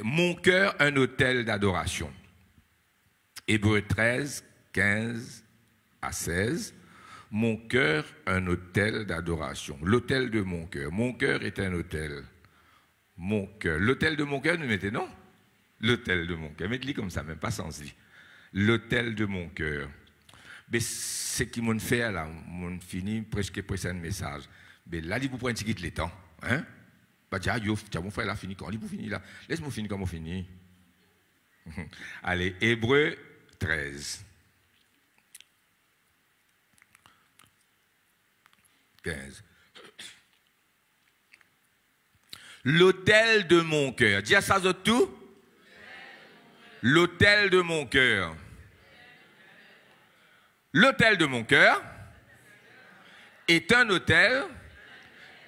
Mon cœur, un autel d'adoration. Hébreux 13, 15 à 16. Mon cœur, un autel d'adoration. L'autel de mon cœur. Mon cœur est un autel. Mon cœur. L'autel de mon cœur, nous mettez, non? L'autel de mon cœur. Mettez-le comme ça, même pas sans vie. L'autel de mon cœur. Mais ce qui m'ont fait là, m'ont fini presque un message. Mais là, il vous prend un petit le temps. Hein? Bah, tiens, mon frère, là, fini quand? Il vous finit là. Laisse-moi finir comme on finit. Allez, Hébreux 13. 15. L'autel de mon cœur. Dis à ça de tout. L'autel de mon cœur. L'autel de mon cœur est un autel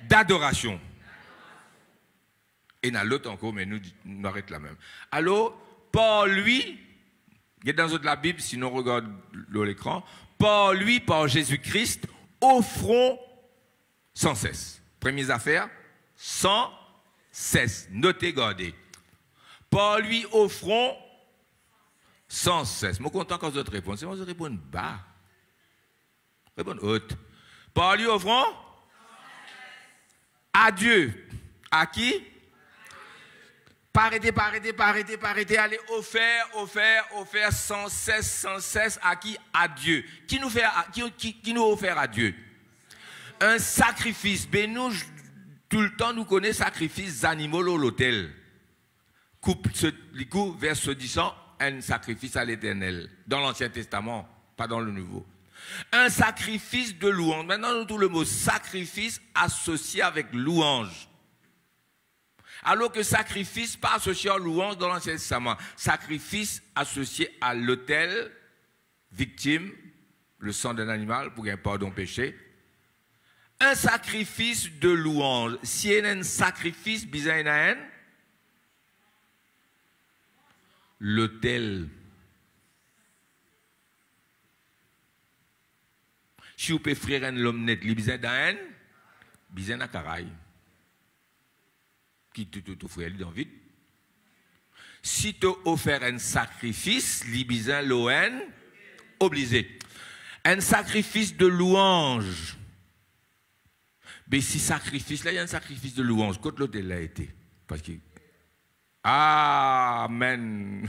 d'adoration. Et dans l'autre encore, mais nous arrêtons là même. Alors, par lui, il y a dans la Bible, sinon regarde l'écran, par lui, par Jésus-Christ, offrons sans cesse. Première affaire, sans cesse. Notez, gardez. Par lui, offrons sans cesse. Je suis content quand vous répondez. C'est moi qui réponds bas. Réponds haute. Par lui, offrons à Dieu. À qui? Pas arrêter, allez, offert, sans cesse, à qui? À Dieu. Qui nous offert à Dieu? Un sacrifice. Ben nous, tout le temps, nous connaissons sacrifice d'animaux à l'autel. Coupe verset 10, un sacrifice à l'Éternel. Dans l'Ancien Testament, pas dans le Nouveau. Un sacrifice de louange. Maintenant, nous trouvons le mot sacrifice associé avec louange. Alors que sacrifice pas associé à louange dans l'Ancien Testament. Sacrifice associé à l'autel, victime, le sang d'un animal pour un pardon péché. Un sacrifice de louange. Si il y a un sacrifice, bizarre, l'autel. Si vous pouvez offrir un homme net, il y a un caraï. Qui te offre dans vide. Si tu offres un sacrifice, il y a l'ON obligé. Un sacrifice de louange. Mais si sacrifice, là, il y a un sacrifice de louange. Quand l'autel a été. Parce que. Amen.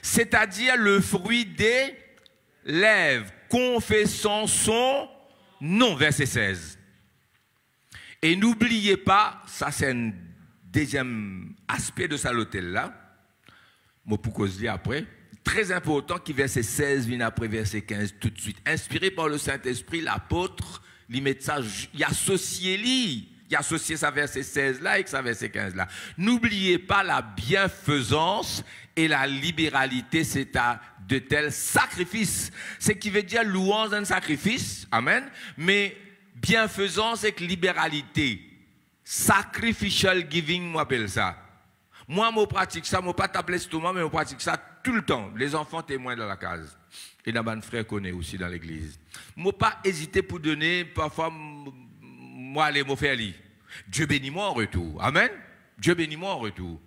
C'est-à-dire le fruit des lèvres, confessant son nom, verset 16. Et n'oubliez pas, ça c'est un deuxième aspect de ça l'autel là, moi pour cause dire après, très important qui verset 16 vient après verset 15 tout de suite. Inspiré par le Saint-Esprit, l'apôtre, il met ça, il associe ça verset 16 là avec ça verset 15 là. N'oubliez pas la bienfaisance et la libéralité, c'est à de tels sacrifices. Ce qui veut dire louange d'un sacrifice, amen, mais bienfaisance et libéralité. Sacrificial giving, moi appelle ça. Moi, je pratique ça, je ne pas taper l'estomac, mais je pratique ça tout le temps. Les enfants témoignent dans la case. Et dans mon frère connaît aussi dans l'église. Je ne pas hésiter pour donner, parfois, moi, aller me faire lire. Dieu bénit moi en retour. Amen. Dieu bénit moi en retour.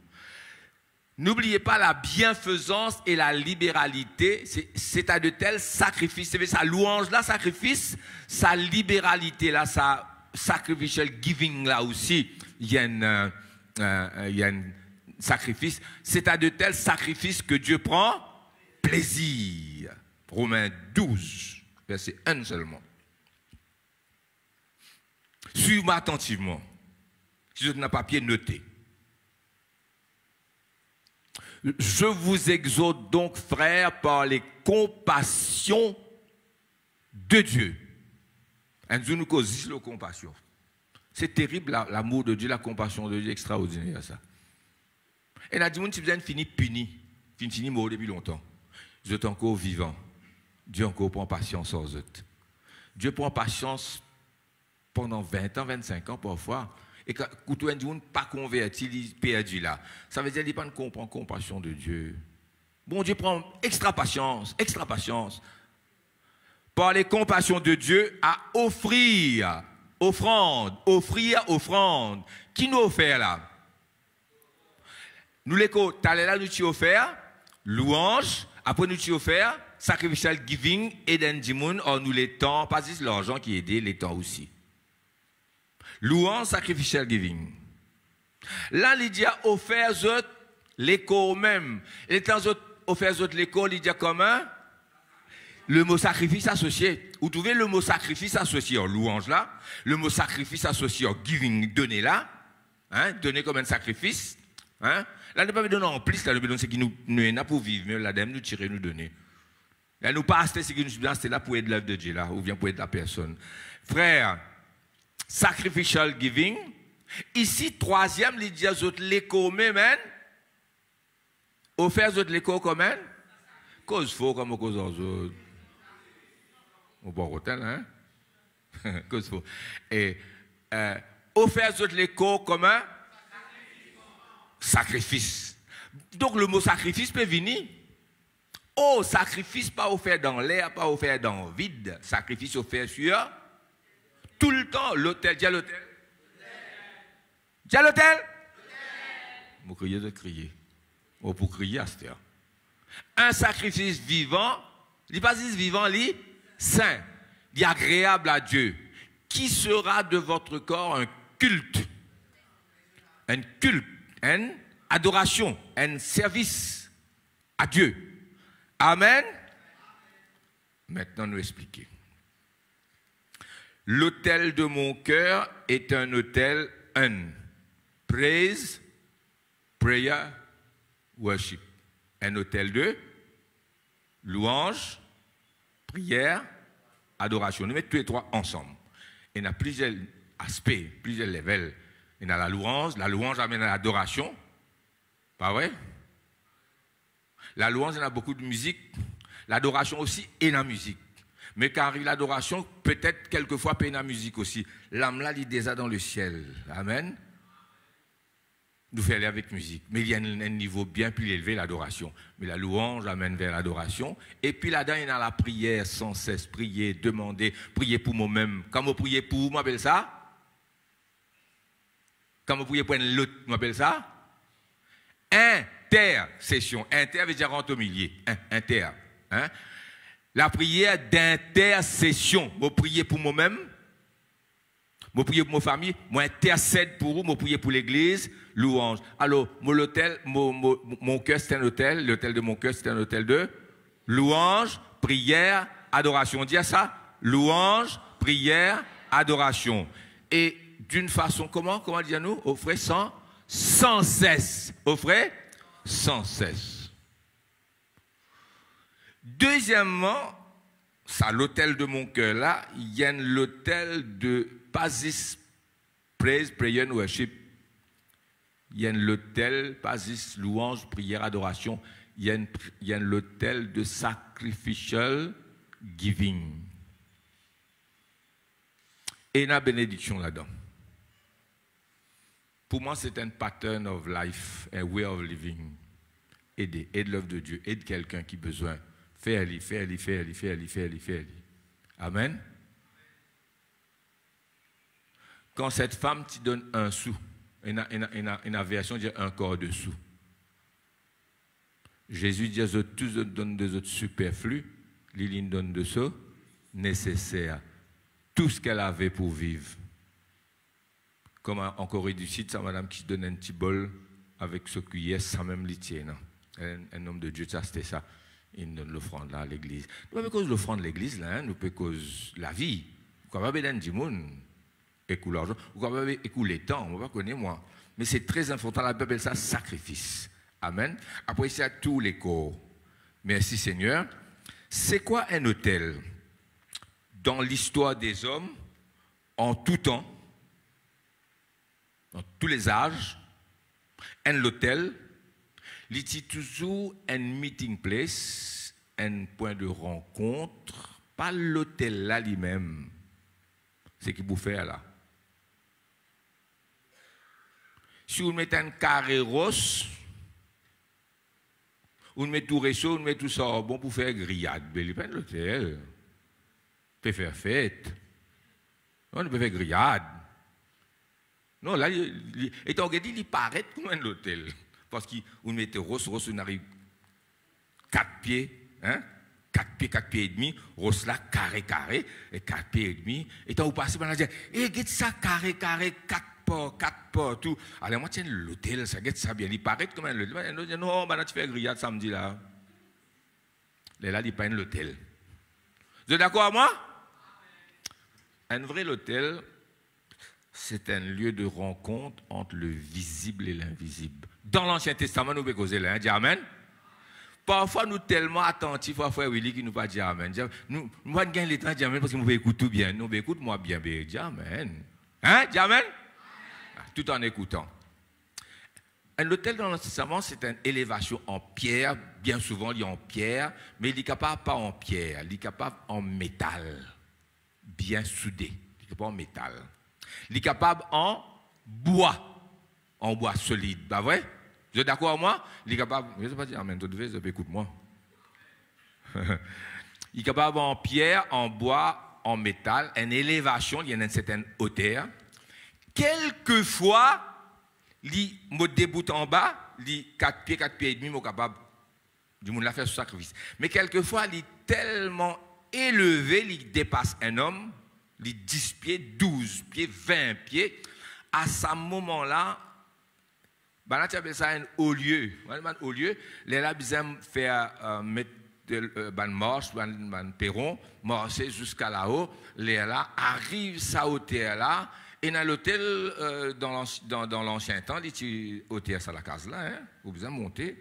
N'oubliez pas la bienfaisance et la libéralité, c'est à de tels sacrifices. C'est sa louange là, sacrifice, sa libéralité là, sa sacrificial giving là aussi, il y a un sacrifice. C'est à de tels sacrifices que Dieu prend plaisir. Romains 12, verset 1 seulement. Suivez-moi attentivement. Si vous avez un papier, notez. Je vous exhorte donc, frères, par les compassions de Dieu. Nous cause la compassion. C'est terrible l'amour de Dieu, la compassion de Dieu, extraordinaire ça. Et la dit, si vous avez fini puni, fini mort depuis longtemps, vous êtes encore vivant. Dieu encore prend patience aux autres. Dieu prend patience pendant 20 ans, 25 ans parfois. Et quand on ne pas converti, il est perdu là. Ça veut dire qu'il ne comprend pas compassion de Dieu. Bon, Dieu prend extra patience. Par les compassions de Dieu à offrir, offrande. Qui nous offre là? Nous les co, t'allais là, nous t'y offert, louange, après nous t'y offert, sacrificial giving, et d'un dimoun, or nous les temps, pas juste l'argent qui aide, les temps aussi. Louange, sacrificial giving. Là, il dit offert autres l'écho même. Et tant autres offert autres l'écho, il dit comment? Le mot sacrifice associé. Vous trouvez le mot sacrifice associé en louange là, le mot sacrifice associé en giving donné là, hein, donné comme un sacrifice, hein. Là, nous ne pouvons pas donner en plus, là, nous pouvons donner ce qui nous est là pour vivre, mais là, nous tirer, nous donner. Là, nous pas acheter ce qui nous est là pour être l'œuvre de Dieu là, ou bien pour être la personne. Frère, sacrificial giving. Ici, troisième, il dit aux autres l'écho même, offert aux autres l'écho comment? Cause faux comme cause aux autres. Au bon hôtel, hein? Cause faux. Et offert aux autres l'écho comment? Sacrifice. Donc le mot sacrifice peut venir. Oh, sacrifice pas offert dans l'air, pas offert dans le vide. Sacrifice offert sur tout le temps. L'autel, dis à l'autel. Dis à l'autel. Vous criez de crier. Oh, pour crier à cette heure. Un sacrifice vivant, il n'est pas juste vivant, il est saint, il est agréable à Dieu. Qui sera de votre corps un culte? Un culte, une adoration, un service à Dieu. Amen. Maintenant, nous expliquer. L'autel de mon cœur est un autel, praise, prayer, worship. Un autel de louange, prière, adoration. Nous mettons tous les trois ensemble. Il y a plusieurs aspects, plusieurs levels. Il y a la louange amène à l'adoration. Pas vrai? La louange, il y a beaucoup de musique. L'adoration aussi est la musique. Mais quand arrive l'adoration, peut-être quelquefois peut la musique aussi. L'âme là, il est déjà dans le ciel. Amen. Nous faisons aller avec musique. Mais il y a un niveau bien plus élevé, l'adoration. Mais la louange amène vers l'adoration. Et puis là-dedans, il y a la prière sans cesse. Prier, demander, prier pour moi-même. Quand je prie pour vous, m'appelle ça? Quand je prie pour un autre, m'appelle ça? Intercession. Inter veut dire entre au milieu. Inter. Hein? La prière d'intercession. Je prie pour moi-même. Je prie pour ma famille. Je intercède pour vous. Je prie pour l'église. Louange. Alors, mon cœur, c'est un hôtel. L'hôtel de mon cœur, c'est un hôtel de louange, prière, adoration. On dit à ça? Louange, prière, adoration. Et d'une façon, comment dire-nous? Offrez sans cesse. Offrez sans cesse. Deuxièmement, ça, l'hôtel de mon cœur là, il y a l'hôtel de Basis, Praise, Prayer, Worship. Il y a l'hôtel, Basis, louange, prière, adoration. Il y a l'hôtel de Sacrificial Giving. Et il y a une bénédiction là-dedans. Pour moi, c'est un pattern of life, un way of living. Aider l'œuvre de Dieu, aide quelqu'un qui a besoin. Fais-le. Amen. Quand cette femme te donne un sou, une version dit un quart de sou. Jésus dit aux autres, tous donnent des autres superflus, Liline donne de ça, nécessaire. Tout ce qu'elle avait pour vivre. Comme en Corée du Sud, c'est madame qui donne un petit bol avec ce cuillère sans même litier. Un homme de Dieu, ça c'était ça. Il donne l'offrande là à l'église. Nous ne pouvons pas l'offrande de l'église là, nous pouvons cause la vie. Nous ne pouvons pas donner du monde. Écoute l'argent, nous ne pouvons pas écouler le temps, on ne va pas connaître moi. Mais c'est très important, la Bible appelle ça sacrifice. Amen. Après, c'est à tous les corps. Merci Seigneur. C'est quoi un autel? Dans l'histoire des hommes, en tout temps, dans tous les âges, un hôtel, c'est toujours un meeting place, un point de rencontre, pas l'hôtel là lui-même. C'est ce qu'il vous fait là. Si vous mettez un carré rose, vous mettez tout réchaud, vous mettez tout ça bon pour faire grillade, mais il n'y a pas l'hôtel. On peut faire fête. On peut faire grillade. Non, là, étant dit, il paraît comme un hôtel. Parce qu'on mettait Ross, on arrive 4 pieds, hein? 4 pieds et demi, Ross là, carré, et 4 pieds et demi. Et quand vous passez, on dit, regarde ça, carré, 4 ports, tout. Alors, moi, tiens, l'hôtel, ça, regarde ça bien. Il paraît comme un hôtel. Non, tu fais grillade samedi là. Là, il pas l'hôtel. Vous êtes d'accord avec moi? Un vrai hôtel, c'est un lieu de rencontre entre le visible et l'invisible. Dans l'Ancien Testament, nous pouvons causer là, dis Amen. Parfois, nous sommes tellement attentifs à Frère Willy qui nous pas dire Amen. Nous ne gagnons le temps de dire Amen parce que nous écoutons tout bien. Nous écoutons moi bien, dis Amen. Hein, dis Amen? Tout en écoutant. Un hôtel dans l'Ancien Testament, c'est une élévation en pierre, bien souvent il est en pierre, mais il est capable pas en pierre, il est capable en métal, bien soudé, il est capable en métal. Il est capable en bois solide, pas vrai? Vous êtes d'accord avec moi? Il est capable, je ne sais pas dire amen, écoute-moi. Il est capable en pierre, en bois, en métal, une élévation, il y a une certaine hauteur. Quelquefois, il me déboute en bas, il 4 pieds et demi, il est capable du monde la faire ce sacrifice. Mais quelquefois, il est tellement élevé, il dépasse un homme, il 10 pieds, 12 pieds, 20 pieds. À ce moment-là, ben tu appelles ça un haut lieu. Un haut lieu, les là, ils aiment faire mettre une marche, un perron, marcher jusqu'à là-haut. Les là, arrive sa hauteur là. Et dans l'hôtel, dans l'ancien temps, il hôtel à la case là, hein, vous besoin monter.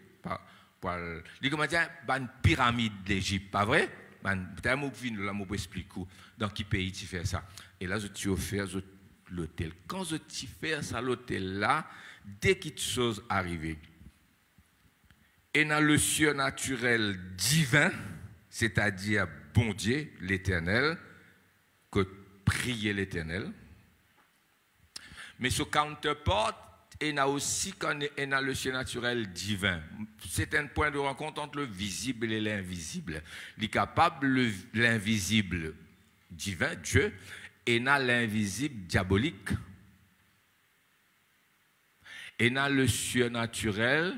Il comment dire, une pyramide d'Égypte, pas vrai? Peut-être que je vais expliquer dans quel pays tu fais ça. Et là, je t'ai offert l'hôtel. Quand je t'ai fait ça, l'hôtel là, dès qu'il y a des choses arrivées, et dans le surnaturel divin, c'est-à-dire bon Dieu, l'éternel, que prier l'éternel, mais ce counterpart, il y a aussi dans le surnaturel divin. C'est un point de rencontre entre le visible et l'invisible. Il est capable, l'invisible divin, Dieu, et dans l'invisible diabolique. Et dans le surnaturel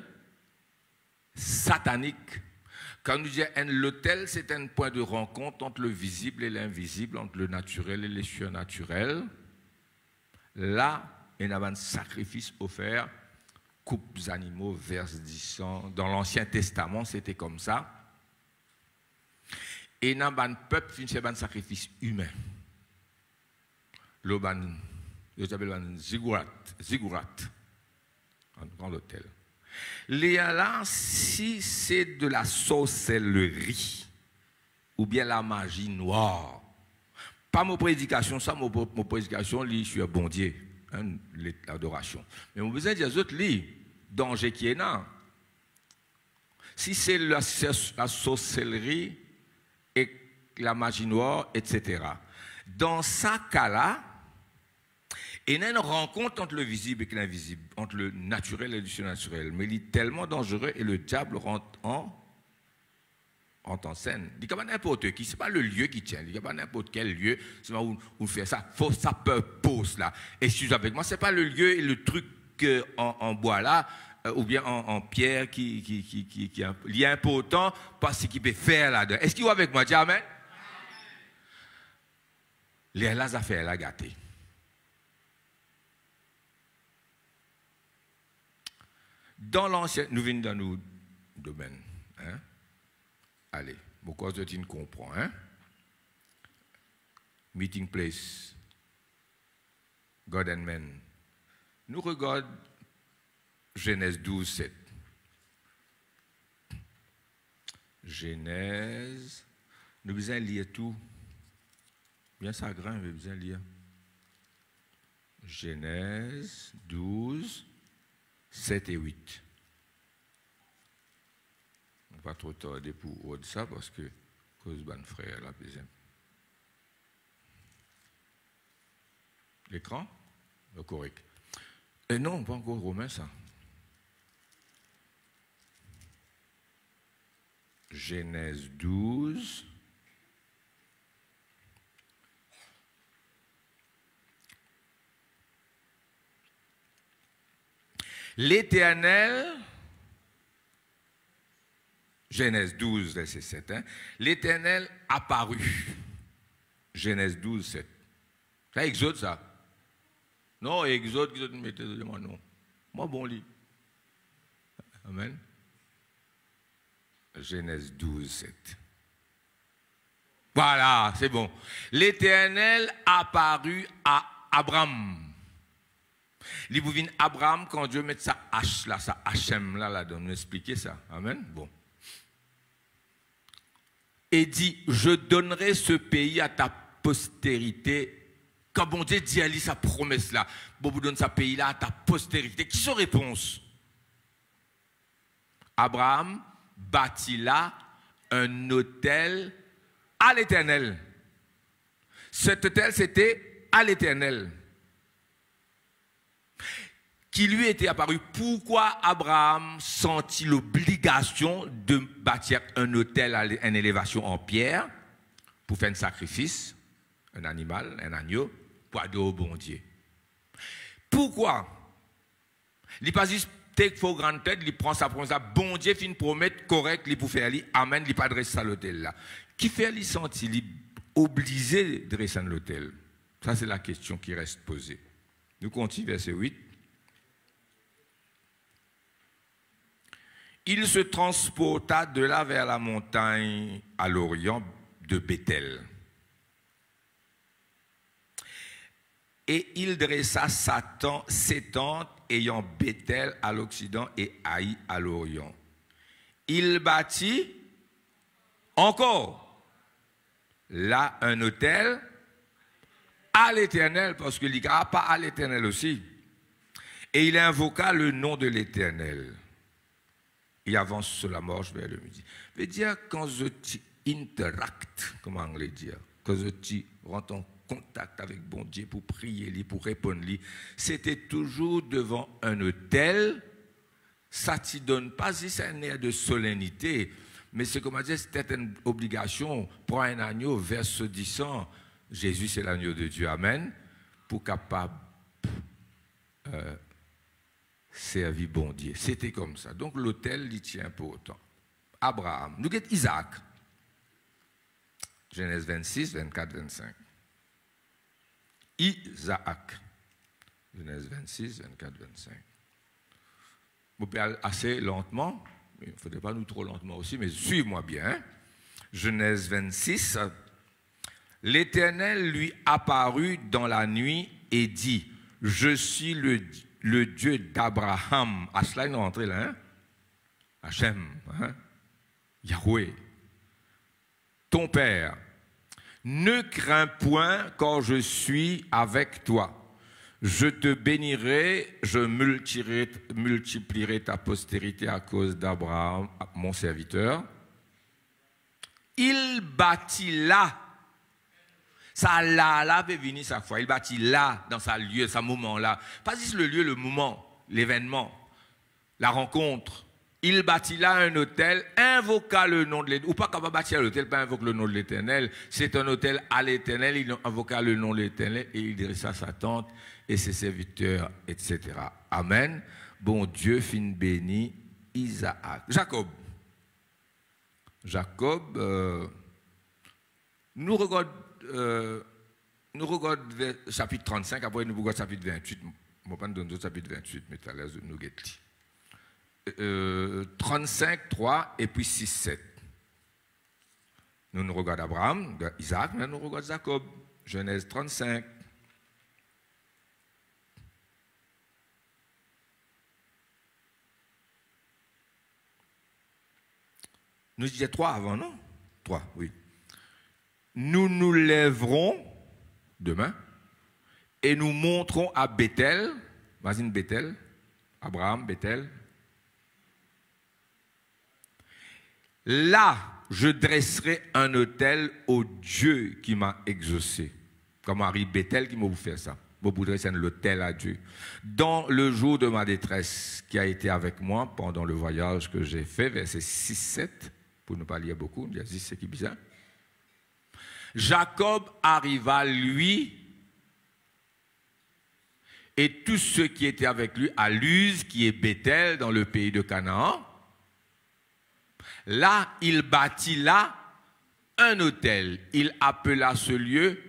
satanique. Quand nous disons l'autel, c'est un point de rencontre entre le visible et l'invisible, entre le naturel et le surnaturel. Là, il y a un sacrifice offert, coupes animaux, verse du sang. Dans l'Ancien Testament, c'était comme ça. Et dans le peuple, c'est un sacrifice humain. Le ban, je s'appelle ziggurat, dans l'hôtel. Là, si c'est de la sorcellerie ou bien la magie noire, pas mon prédication, ça, mon prédication, je suis un bon Dieu, hein, l'adoration. Mais mon besoin de dire, autres, danger qui est là. Si c'est la sorcellerie et la magie noire, etc. Dans ce cas-là, il y a une rencontre entre le visible et l'invisible, entre le naturel et le surnaturel. Mais il est tellement dangereux et le diable rentre en scène. Il n'y a pas n'importe qui, ce n'est pas le lieu qui tient, il n'y a pas n'importe quel lieu, c'est où on fait ça, faut ça purpose là. Excusez avec moi, ce n'est pas le lieu et le truc en bois là, ou bien en pierre qui est important parce qu'il peut faire là-dedans. Est-ce qu'il est avec moi? Dis amen. Les affaires là gâtées. Dans l'ancien, nous venons dans nos domaines. Hein? Allez, pourquoi tu ne comprends, hein? Meeting place, God and Men. Nous regardons Genèse 12, 7. Genèse, nous besoin lire tout. Bien ça grand, nous besoin lire. Genèse 12, 7 et 8. On ne va pas trop tarder pour ça parce que cause ban frère là, par exemple. L'écran? Le correct. Et non, pas encore romain ça. Genèse 12. L'Éternel Genèse 12, verset 7. Hein. L'Éternel apparut. Genèse 12, 7. C'est Exode, ça. Non, Exode, mettez moi non. Moi, bon lit. Amen. Genèse 12, 7. Voilà, c'est bon. L'Éternel apparut à Abraham. Il vous vient Abraham quand Dieu met sa hache là, sa Hachem là, de nous expliquer ça. Amen. Bon. Et dit, je donnerai ce pays à ta postérité. Quand bon Dieu dit à lui sa promesse là, bon vous donne ce pays là à ta postérité. Qui sont réponse? Abraham bâtit là un autel à l'Éternel. Cet autel c'était à l'Éternel qui lui était apparu. Pourquoi Abraham sentit l'obligation de bâtir un autel à une élévation en pierre pour faire un sacrifice, un animal, un agneau, pour adorer au bon Dieu? Pourquoi? Il n'est pas juste take for granted, il prend sa promesse, bon Dieu fait une promesse correcte, il pour faire, amen, il pas dresser à l'autel là. Qui fait lui sentir obligé de dresser à l'autel? Ça c'est la question qui reste posée. Nous continuons verset 8. Il se transporta de là vers la montagne à l'orient de Béthel. Et il dressa ses tentes ayant Béthel à l'occident et Haï à l'orient. Il bâtit encore là un autel à l'Éternel, parce qu'il n'y a pas à l'Éternel aussi. Et il invoqua le nom de l'Éternel. Il avance sur la marche vers le midi. Je veux dire, quand je interact, comment on le dire, quand je rentre en contact avec bon Dieu pour prier, pour répondre, c'était toujours devant un autel. Ça ne te donne pas si un air de solennité, mais c'est comme dire, c'était une obligation. Prends un agneau, verse du sang. Jésus, c'est l'agneau de Dieu. Amen. Pour capable servir bon Dieu. C'était comme ça. Donc l'autel, il tient pour autant. Abraham. Nous avons Isaac. Genèse 26, 24, 25. Isaac. Genèse 26, 24, 25. Vous pouvez aller assez lentement, mais il ne faudrait pas nous trop lentement aussi, mais suivez-moi bien. Hein? Genèse 26. L'Éternel lui apparut dans la nuit et dit, je suis le Dieu d'Abraham. À cela, il est rentré là. Hein? Hachem. Hein? Yahweh. Ton père. Ne crains point quand je suis avec toi. Je te bénirai, je multiplierai ta postérité à cause d'Abraham, mon serviteur. Il bâtit là. Ça là peut venir chaque fois. Il bâtit là, dans sa lieu, sa moment là. Pas juste le lieu, le moment, l'événement, la rencontre. Il bâtit là un hôtel, invoqua le nom de l'Éternel. Ou pas capable de bâtir l'hôtel, pas invoquer le nom de l'Éternel. C'est un hôtel à l'Éternel, il invoqua le nom de l'Éternel et il dressa sa tente et ses serviteurs, etc. Amen. Bon Dieu fin béni Isaac. Jacob. Nous regardons chapitre 35, après nous regardons chapitre 28. Je ne vais pas nous donner le chapitre 28, mais tout à l'heure nous regardons. 35, 3 et puis 6, 7. Nous regardons Abraham, Isaac, mais nous regardons Jacob. Genèse 35. Nous disions 3 avant, non? 3, oui. Nous nous lèverons demain et nous monterons à Béthel. Vas-y, Béthel. Abraham, Béthel. Là, je dresserai un autel au Dieu qui m'a exaucé. Comme Marie Béthel qui m'a fait ça. Vous dresser un autel à Dieu. Dans le jour de ma détresse qui a été avec moi pendant le voyage que j'ai fait, verset 6-7, pour ne pas lire beaucoup, il y a 10, c'est qui bizarre. Jacob arriva, lui, et tous ceux qui étaient avec lui à Luz, qui est Béthel, dans le pays de Canaan, Là, il bâtit là un autel. Il appela ce lieu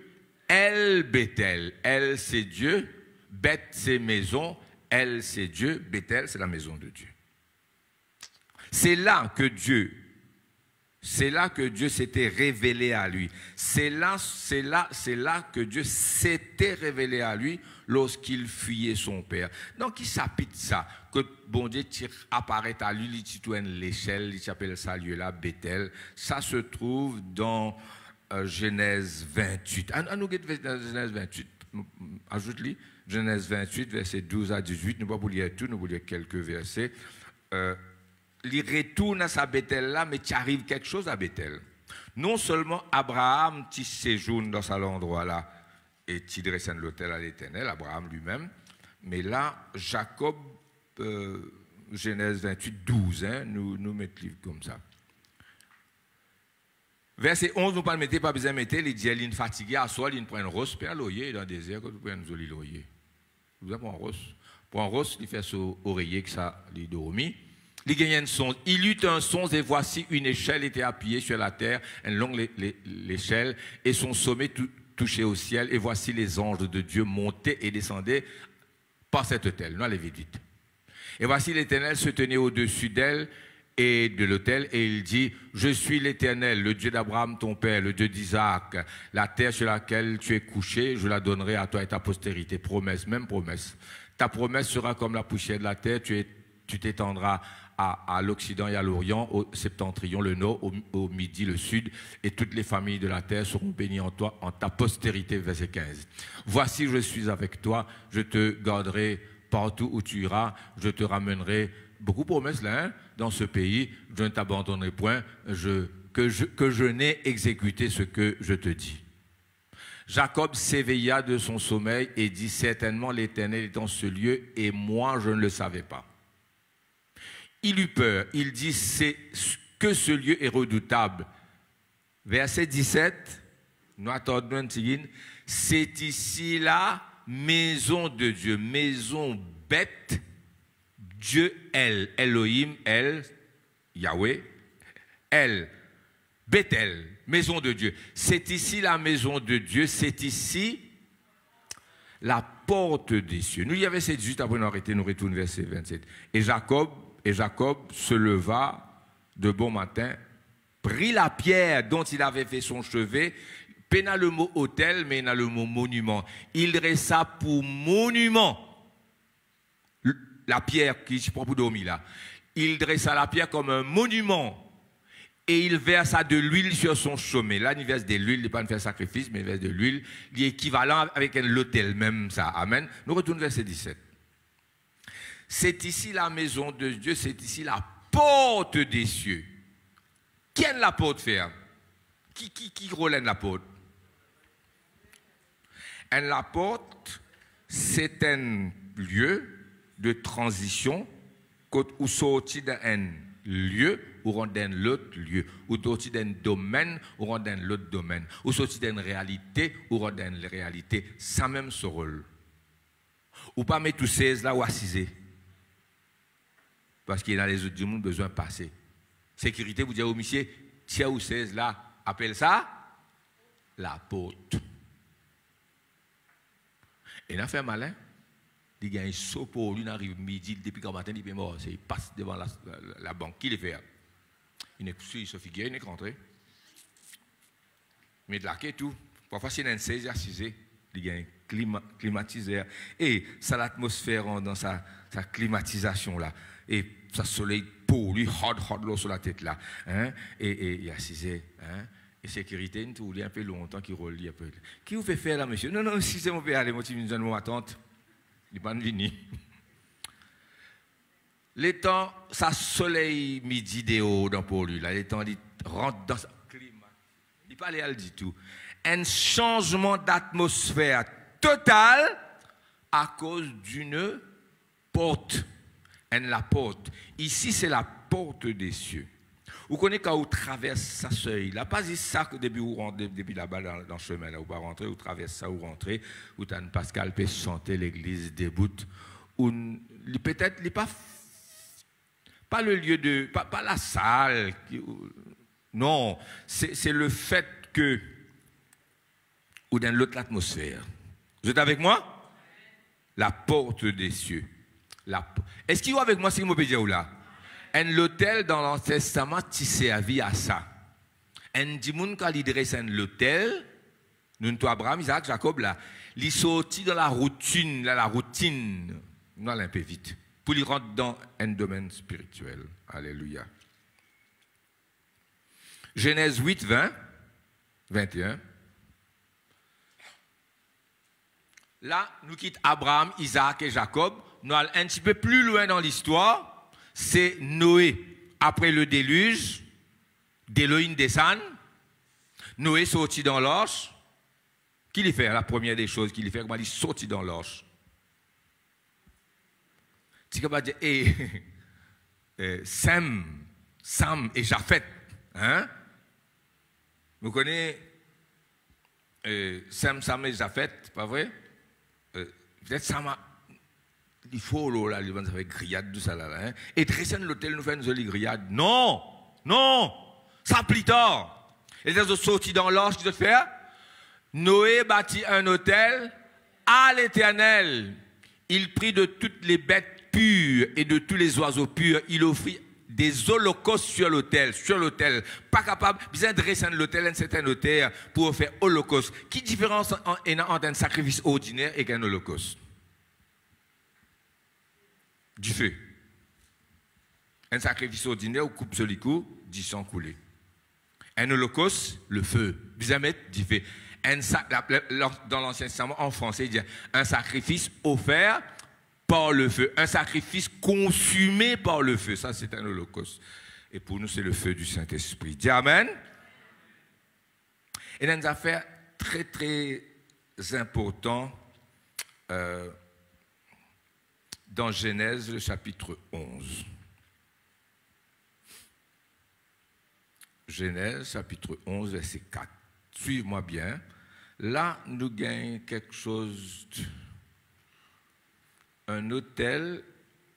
El Bethel. El, c'est Dieu. Beth, c'est maison. El, c'est Dieu. Bethel, c'est la maison de Dieu. C'est là que Dieu s'était révélé à lui. C'est là que Dieu s'était révélé à lui lorsqu'il fuyait son père. Donc, il s'appelle ça, que bon Dieu apparaît à lui, il titoue l'échelle, il s'appelle ça lieu-là, Bethel. Ça se trouve dans Genèse 28. Nous dans Genèse 28. Ajoute-le, Genèse 28, versets 12 à 18. Nous ne pouvons pas lire tout, nous allons lire quelques versets. Il retourne à sa Bethel là, mais il arrive quelque chose à Bethel. Non seulement Abraham qui séjourne dans cet endroit là et qui dresse l'autel à l'Éternel, Abraham lui-même, mais là, Jacob, Genèse 28, 12, hein, nous mettons le livre comme ça. Verset 11, nous ne pas besoin de mettre, il dit, il est fatigué, à soi, il prend un rose, puis un loyer dans le désert, quand vous prenez un joli loyer. Vous avez un rose. Pour un rose, il fait son oreiller que ça, il dormi. Il gagne un son. Il eut un son et voici une échelle était appuyée sur la terre, une longue l'échelle, et son sommet touché au ciel. Et voici les anges de Dieu montaient et descendaient par cet autel. Nous allons vite, vite. Et voici l'Éternel se tenait au-dessus d'elle et de l'autel, et il dit, je suis l'Éternel, le Dieu d'Abraham ton père, le Dieu d'Isaac. La terre sur laquelle tu es couché, je la donnerai à toi et ta postérité. Promesse, même promesse. Ta promesse sera comme la poussière de la terre, tu t'étendras à l'Occident et à l'Orient, au septentrion, le nord, au midi, le sud, et toutes les familles de la terre seront bénies en toi, en ta postérité, verset 15. Voici, je suis avec toi, je te garderai partout où tu iras, je te ramènerai, beaucoup de promesses là, hein, dans ce pays, je ne t'abandonnerai point, que je n'ai exécuté ce que je te dis. Jacob s'éveilla de son sommeil et dit, certainement l'Éternel est en ce lieu, et moi je ne le savais pas. Il eut peur, il dit, c'est que ce lieu est redoutable. Verset 17, nous attendons un petit, c'est ici la maison de Dieu, maison bête, Dieu, El, Elohim, El, Yahweh, El, Bethel, maison de Dieu. C'est ici la maison de Dieu, c'est ici la porte des cieux. Nous y avait verset 18, après nous arrêter, nous retournons verset 27. Et Jacob se leva de bon matin, prit la pierre dont il avait fait son chevet, péna le mot autel, mais il a le mot monument. Il dressa pour monument la pierre qui se prend pour dormir là. Il dressa la pierre comme un monument et il versa de l'huile sur son sommet. Là, il verse de l'huile, il ne pas faire sacrifice, mais il verse de l'huile. Il est équivalent avec l'autel même, ça. Amen. Nous retournons verset 17. C'est ici la maison de Dieu, c'est ici la porte des cieux. Qui aime la porte faire? Qui relève la porte? Et la porte, c'est un lieu de transition où sortir d'un lieu ou rendre d'un l'autre lieu, ou sortir d'un domaine ou rendre d'un l'autre domaine, ou sortir d'une réalité ou rendre d'une réalité, ça même ce rôle. Ou pas mettre tous 16 là ou assiser. Parce qu'il y a les autres du monde besoin de passer. Sécurité, vous dites au monsieur, tiens ou 16 là, appelle ça la porte. Et il a fait malin. Il gagne saut pour lui, il arrive midi, depuis qu'un matin, il est mort. Il passe devant la banque. Qui le fait? Il se figure, il est rentré. Mais de la quai, tout. Parfois, c'est un 16 à 6, il gagne climatiseur. Et ça, l'atmosphère dans sa climatisation là. Et ça soleil pour lui, hot l'eau sur la tête là. Hein? Et il y a 6 hein? Et sécurité, il y a un peu longtemps qu'il relie un peu. Qui vous fait faire là, monsieur? Non, si c'est mon père, allez, moi, tu me donnes mon attente. Il n'est pas venu. Les temps, ça soleil midi de haut dans pour lui. Là, les temps, il rentre dans sa climat. Il n'est pas allé à le dire tout. Un changement d'atmosphère total à cause d'une porte. La porte. Ici, c'est la porte des cieux. Vous connaissez quand vous traversez sa seuil, là, pas ça que depuis vous rentrez, depuis là-bas dans le chemin, là, vous pas rentrer, vous traversez ça, vous rentrez, vous Anne Pascal peut chanter l'église debout, ou peut-être, il n'est pas Pas le lieu de... Pas la salle. Non, c'est le fait que... Ou dans l'autre atmosphère. Vous êtes avec moi? La porte des cieux. Est-ce qu'il y a avec moi si vous me dire là? L'hôtel dans l'Ancien Testament, tu servi à ça. Un dimoun quand il dresse l'hôtel, nous, Abraham, Isaac, Jacob, là, il sortit dans la routine, nous allons un peu vite, pour lui rentrer dans un domaine spirituel. Alléluia. Genèse 8, 20, 21. Là, nous quittons Abraham, Isaac et Jacob. Nous allons un petit peu plus loin dans l'histoire. C'est Noé. Après le déluge, d'Élohim descend. Noé sortit dans l'arche. Qu'il y fait? La première des choses qu'il y fait, comment il sortit dans l'arche. Tu peux pas dire, Sam et Japheth. Hein? Vous connaissez Sam et Japheth, pas vrai? Peut-être Sam, il faut là, il va faire grillade, tout ça là. Hein? Et dresser l'hôtel, nous fait une jolie grillade. Non, ça plus tard. Et les autres sortis dans l'arche, qu'ils doivent faire? Noé bâtit un hôtel à l'Éternel. Il prit de toutes les bêtes pures et de tous les oiseaux purs. Il offrit des holocaustes sur l'autel. Pas capable, bien dresser l'autel, un certain autel pour faire holocauste. Quelle différence entre un sacrifice ordinaire et un holocauste? Du feu. Un sacrifice ordinaire, ou coupe sur les coups, du sang coulé. Un holocauste, le feu. Bien mettre du feu. Dans l'Ancien Testament, en français, il dit un sacrifice offert par le feu, un sacrifice consumé par le feu. Ça, c'est un holocauste. Et pour nous, c'est le feu du Saint-Esprit. Dis Amen. Et dans une affaire très, très importante dans Genèse, le chapitre 11. Genèse, chapitre 11, verset 4. Suive-moi bien. Là, nous gagnons quelque chose, un hôtel,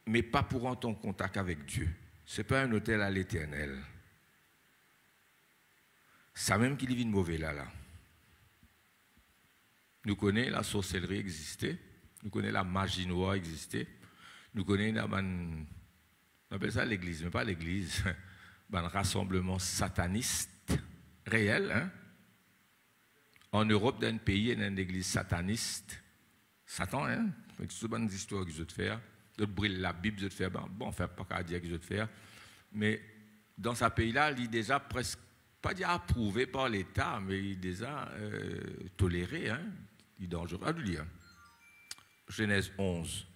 mais pas pour entrer en contact avec Dieu. Ce n'est pas un hôtel à l'Éternel. Ça même qu'il vit de mauvais là. Nous connaissons la sorcellerie existait, nous connaissons la magie noire existait, nous connaissons on appelle ça l'église, mais pas l'église, un rassemblement sataniste réel, hein? En Europe, dans un pays, il y a une église sataniste. Satan, hein? C'est une bonne histoire qu'ils ont fait. D'autres brûlent la Bible, ils ont fait. Bon, enfin, pas qu'à dire qu'ils ont fait. Mais dans ce pays-là, il est déjà presque, pas dire approuvé par l'État, mais il est déjà toléré. Hein? Il est dangereux. À lire. Genèse 11.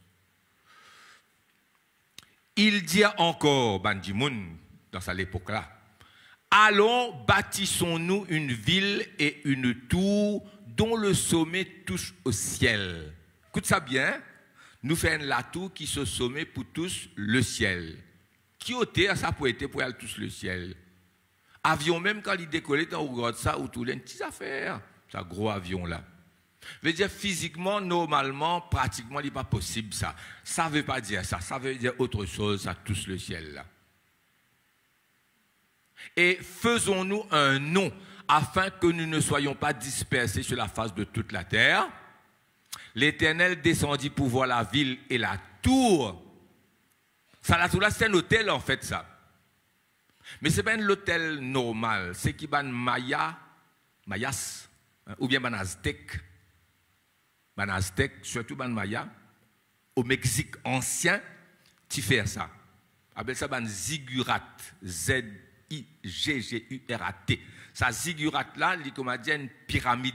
Il dit encore, Bandimoun, dans cette époque-là, allons, bâtissons-nous une ville et une tour dont le sommet touche au ciel. Écoute ça bien, nous faisons la tour qui se sommet pour tous le ciel. Qui ôtait ça pour être pour aller tous le ciel? Avion même quand il décollait, on regarde ça, ou tout les petites affaires, ça gros avion là. Veut dire physiquement, normalement, pratiquement, il n'est pas possible ça. Ça ne veut pas dire ça, ça veut dire autre chose, ça touche le ciel là. Et faisons-nous un nom afin que nous ne soyons pas dispersés sur la face de toute la terre. L'Éternel descendit pour voir la ville et la tour. Ça, la tour là, c'est un hôtel en fait ça. Mais ce n'est pas un hôtel normal, c'est qui ban Mayas, ou bien ban Aztèque, surtout ban Maya, au Mexique ancien, tu fais ça. Appelle ça ban ziggurat, Z-I-G-G-U-R-A-T. Ça ziggurat là, il comme dit une pyramide.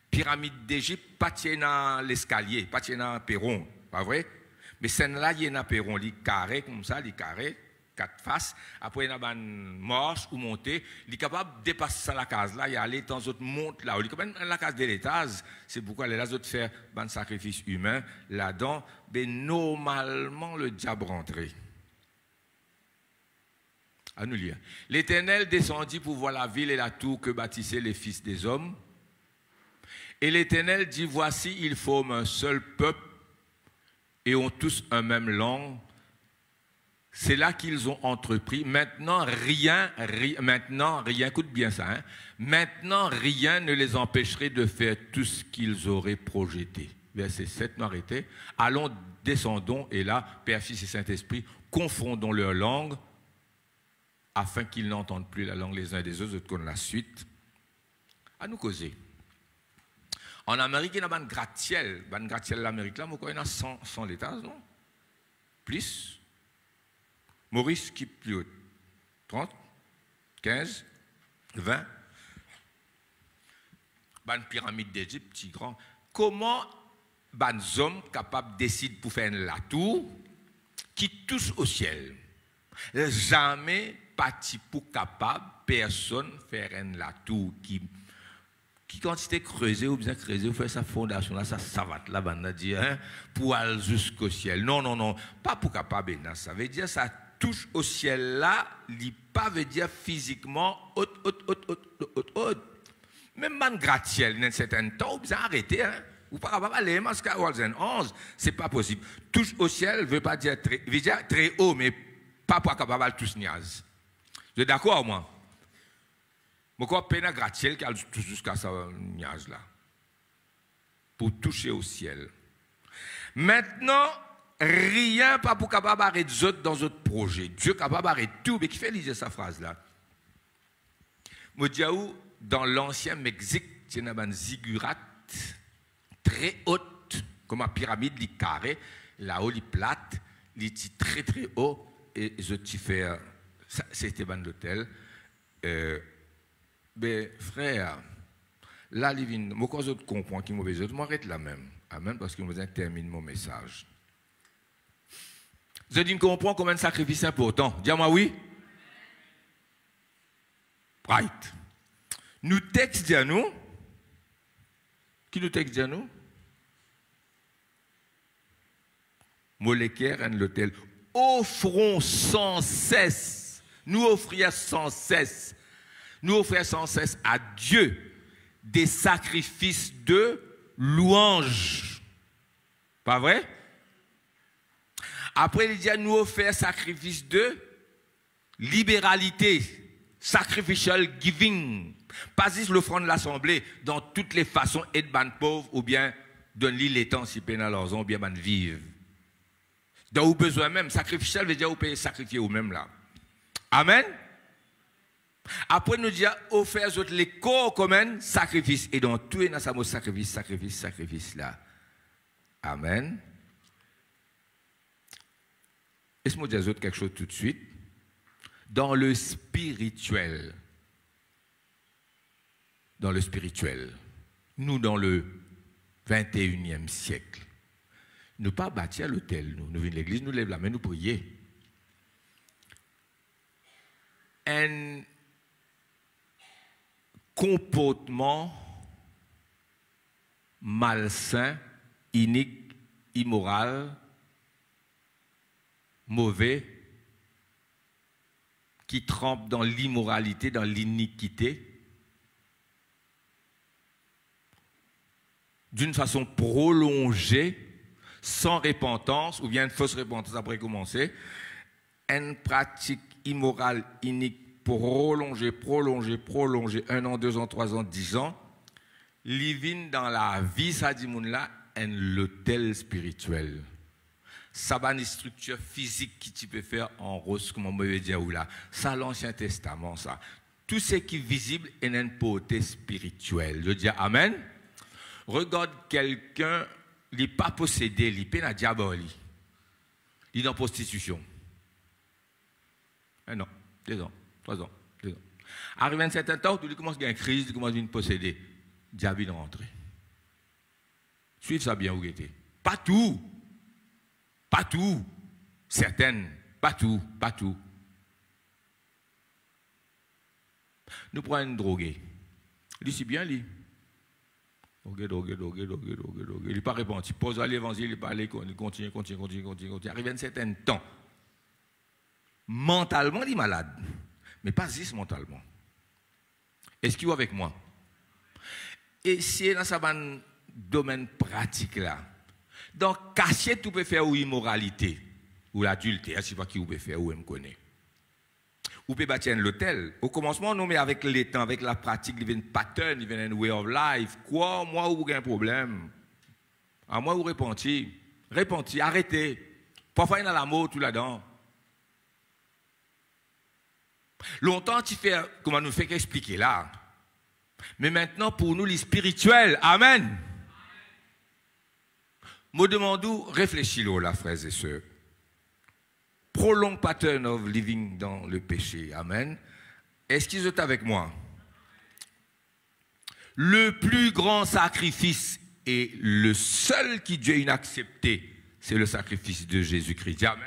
Pyramide d'Égypte, pas dans l'escalier, pas dans le perron, pas vrai? Mais celle-là, il y a un perron, il est carré comme ça, il est carré, 4 faces. Après, il y a une marche ou montée. Il est capable de dépasser la case là, il aller dans l'autre monte là. Il est capable de la case de l'étage. C'est pourquoi les autres faire un sacrifice humain là-dedans. Mais normalement, le diable rentrait. À nous lire. L'Éternel descendit pour voir la ville et la tour que bâtissaient les fils des hommes. Et l'Éternel dit, voici, ils forment un seul peuple et ont tous un même langue. C'est là qu'ils ont entrepris. Maintenant, rien, écoute bien ça, hein. Maintenant, rien ne les empêcherait de faire tout ce qu'ils auraient projeté. Verset 7, nous arrêtons. Allons, descendons, et là, Père, Fils et Saint-Esprit, confondons leur langue, afin qu'ils n'entendent plus la langue les uns des autres, qu'on la suite. À nous causer. En Amérique, il y a un gratte-ciel. Un gratte-ciel l'Amérique, là, il y a 100 l'État, non? Plus. Maurice, qui plus haut? 30, 15, 20. Une pyramide d'Égypte, petit grand. Comment des hommes capables décident pour faire la tour qui touche au ciel? Jamais parti pour capable, personne faire la tour qui quantité creuser ou bien creuser, ou faire sa fondation là, sa savate là, on a dit, hein, pour aller jusqu'au ciel. Non, non, non, pas pour capable, ça veut dire ça touche au ciel là, il pas veut dire physiquement haute. Même man gratte-ciel, dans un certain temps, vous arrêtez, hein. Ou pas capable aller, parce qu'à 11, c'est pas possible. Touche au ciel veut pas dire très haut, mais pas pour capable tous niaz. Vous êtes d'accord, moi? Je crois peine à gratte-ciel qui a touché jusqu'à sa niaz là. Pour toucher au ciel. Maintenant, rien pas pour capable arrêter dans votre projet. Dieu est capable d'arrêter tout. Mais qui fait lire cette phrase-là? Je dis dans l'ancien Mexique, il y a une ziggurat très haute, comme une pyramide, elle est carrée, là-haut, elle est plate, elle est très très haut, et je t'y fais, c'était un hôtel. Mais frère, là, moi, quand je comprends qu'il mauvais, je m'arrête là même. Amen, parce que je termine mon message. Je dis, je comprends combien de sacrifices important. Dis-moi oui. Right. Nous texte à nous. Qui nous texte à nous? Molécaire et l'hôtel. Offrons sans cesse. Nous offrir sans cesse. Nous offrir sans cesse à Dieu des sacrifices de louange. Pas vrai? Après, il dit à nous offrir sacrifice de libéralité. Sacrificial giving. Pas juste l'offrande de l'assemblée dans toutes les façons, être ban pauvre ou bien donner les temps si peine à leurs ou bien ban vivre. Donc, vous besoin même, sacrificial veut dire vous pouvez sacrifier vous-même là. Amen. Après, nous disons, offrir aux autres les corps comme un sacrifice. Et dans tout, il y a un sacrifice là. Amen. Est-ce que je dis quelque chose tout de suite? Dans le spirituel, nous dans le 21e siècle, nous pas bâtir l'hôtel, nous venons de l'église, nous lèvons la main, nous prions. Un comportement malsain, inique, immoral, mauvais, qui trempe dans l'immoralité, dans l'iniquité, d'une façon prolongée, sans repentance, ou bien une fausse repentance après commencer, une pratique immorale, inique, prolongée, 1 an, 2 ans, 3 ans, 10 ans, living dans la vie, ça dit moun là, un l'hôtel spirituel. Ça va une structure physique qui tu peux faire en rose, comme on veut dire, ou là. Ça, l'Ancien Testament, ça. Tout ce qui est visible est une beauté spirituelle. Je dis Amen. Regarde quelqu'un, il n'est pas possédé, il est dans diaboli. Il est dans prostitution. 1 an, 2 ans, 3 ans, 2 ans. Arrivé à un certain temps, il commence à avoir une crise, il commence à être possédé. Diable est rentré. Suivez ça bien où il était. Pas tout. Pas tout. Certaines. Pas tout. Nous prenons une droguée. Il dit bien, lui. Drogué. Il n'est pas répandu. Pose à l'évangile, il n'est pas allé, il continue. Arrive à un certain temps. Mentalement, il est malade. Mais pas juste mentalement. Est-ce qu'il est avec moi? Et si dans ce domaine pratique là, donc cacher tout peut faire ou immoralité, ou l'adultère, je ne sais pas qui vous peut faire, ou me connaît. Vous pouvez bâtir l'hôtel. Au commencement, nous, mais avec les temps, avec la pratique, il y a une pattern, il y a une way of life. Quoi, moi, vous avez un problème? À moi, vous répondez. Répondez, arrêtez. Parfois, il y a la mort tout là-dedans. Longtemps, tu fais, comment nous fait qu'expliquer là. Mais maintenant, pour nous, les spirituels, amen. Me demandons, réfléchis-le, là, frères et sœurs. Prolong pattern of living dans le péché, amen. Est-ce qu'ils sont avec moi? Le plus grand sacrifice et le seul qui Dieu a accepté, c'est le sacrifice de Jésus-Christ. Amen.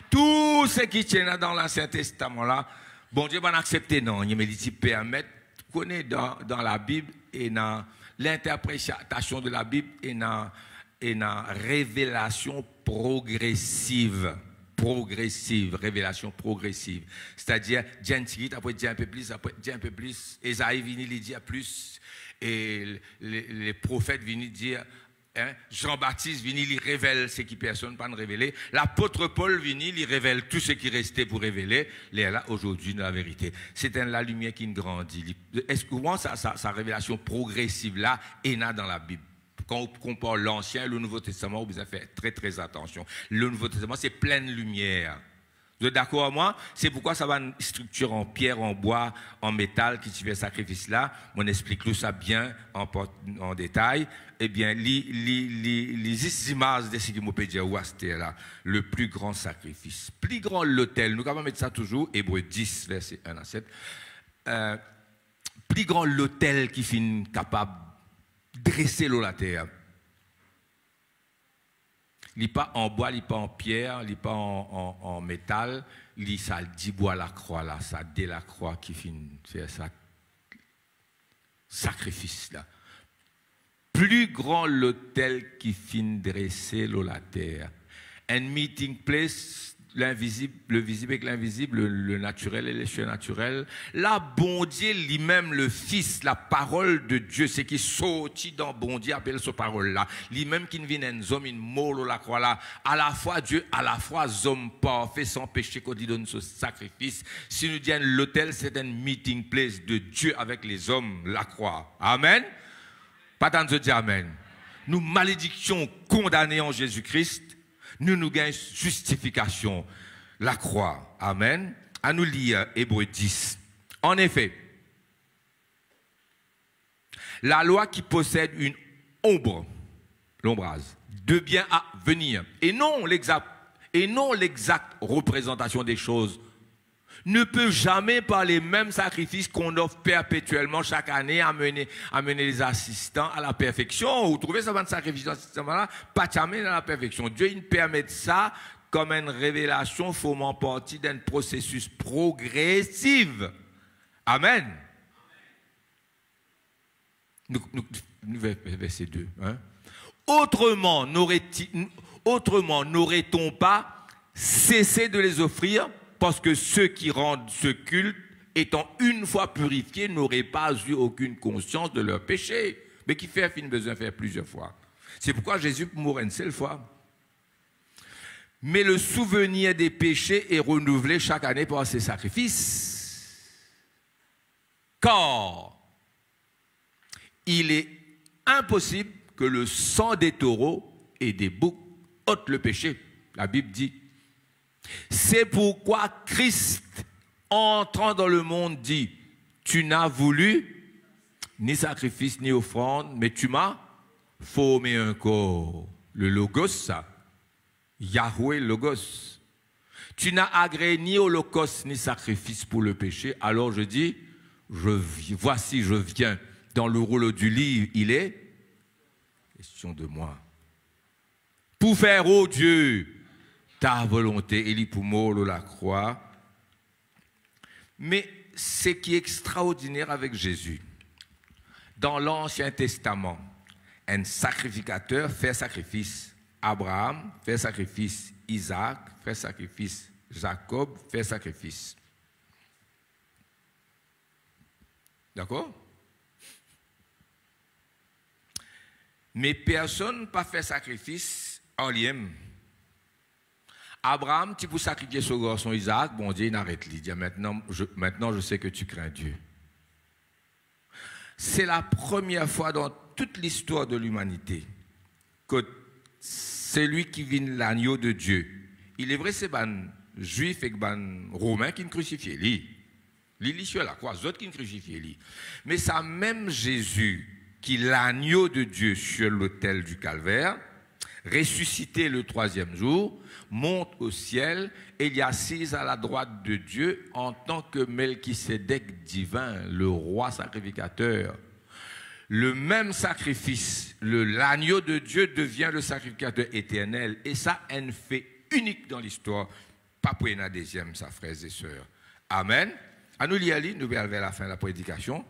Tout ce qui tient dans l'Ancien Testament là, bon Dieu va accepter non, il me dit permettre connaît dans la Bible et dans l'interprétation de la Bible et dans révélation progressive. Révélation progressive. C'est-à-dire, Dieu après dire un peu plus, Esaïe vient lui dire plus, et les prophètes viennent dire, hein, Jean-Baptiste vient lui révèle ce qui personne ne peut révéler. L'apôtre Paul vient lui révèle tout ce qui restait pour révéler. Là, aujourd'hui, la vérité. C'est la lumière qui grandit. Est-ce que comment sa révélation progressive là est là dans la Bible? Quand on compare l'Ancien et le Nouveau Testament, vous avez fait très très attention. Le Nouveau Testament, c'est pleine lumière. Vous êtes d'accord avec moi? C'est pourquoi ça va une structure en pierre, en bois, en métal qui fait sacrifice là. On explique tout ça bien en détail. Eh bien, les images de ce que je peux dire, c'était là, le plus grand sacrifice. Plus grand l'autel, nous allons mettre ça toujours, Hébreux 10, verset 1 à 7. Plus grand l'autel qui finit capable dresser l'eau la terre. Il n'est pas en bois, il n'est pas en pierre, il n'est pas en métal, il ça dit bois la croix là, ça dès la croix qui finit faire ça sacrifice là. Plus grand l'autel qui finit dresser l'eau la terre. Un meeting place, l'invisible, le visible avec l'invisible, le naturel et le surnaturel. Là, bon Dieu lui-même, le Fils, la parole de Dieu, c'est qui sortit dans bon Dieu, appelle cette parole-là. Lui-même qui vient un homme, une mort, la croix là. À la fois Dieu, à la fois homme parfait, sans péché, qu'on dit donne ce sacrifice. Si nous disons l'autel, c'est un meeting place de Dieu avec les hommes, la croix. Amen. Pas tant de dire amen. Nous malédiction condamnés en Jésus-Christ. Nous gagnons justification, la croix. Amen. À nous lire Hébreux 10. En effet, la loi qui possède une l'ombrage, de bien à venir, et non l'exacte représentation des choses, ne peut jamais par les mêmes sacrifices qu'on offre perpétuellement chaque année amener les assistants à la perfection. Vous trouvez ça dans le sacrifice là, pas jamais à la perfection. Dieu il permet ça comme une révélation formant partie d'un processus progressif. Amen. Nous verset 2. Hein? Autrement, n'aurait-on pas cessé de les offrir? Parce que ceux qui rendent ce culte, étant une fois purifiés, n'auraient pas eu aucune conscience de leur péché. Mais qui fait fin besoin de faire plusieurs fois. C'est pourquoi Jésus mourut une seule fois. Mais le souvenir des péchés est renouvelé chaque année par ses sacrifices. Car il est impossible que le sang des taureaux et des boucs ôte le péché. La Bible dit. C'est pourquoi Christ, entrant dans le monde, dit, tu n'as voulu ni sacrifice ni offrande, mais tu m'as formé un corps. Le logos, ça. Yahweh logos. Tu n'as agréé ni holocauste ni sacrifice pour le péché. Alors je dis, voici, je viens. Dans le rouleau du livre, il est question de moi. Pour faire, ô Dieu, ta volonté, Élie pour mort la croix. Mais ce qui est extraordinaire avec Jésus, dans l'Ancien Testament, un sacrificateur fait sacrifice. Abraham fait sacrifice. Isaac fait sacrifice. Jacob fait sacrifice. D'accord? Mais personne n'a fait sacrifice en lien. Abraham, tu peux sacrifier son garçon Isaac, bon Dieu, il arrête. Il dit, maintenant je sais que tu crains Dieu. C'est la première fois dans toute l'histoire de l'humanité que c'est lui qui vient l'agneau de Dieu. Il est vrai, c'est ban juif et ban romain qui ne crucifié lui. Lui sur la croix, d'autres qui ne crucifié lui. Mais ça même Jésus, qui l'agneau de Dieu sur l'autel du calvaire, ressuscité le troisième jour, monte au ciel et il y assise à la droite de Dieu en tant que Melchisédek divin, le roi sacrificateur. Le même sacrifice, l'agneau de Dieu devient le sacrificateur éternel. Et ça, un fait unique dans l'histoire. Pas pour une deuxième, ça, frères et sœurs. Amen. À nous lire, nous allons vers la fin de la prédication.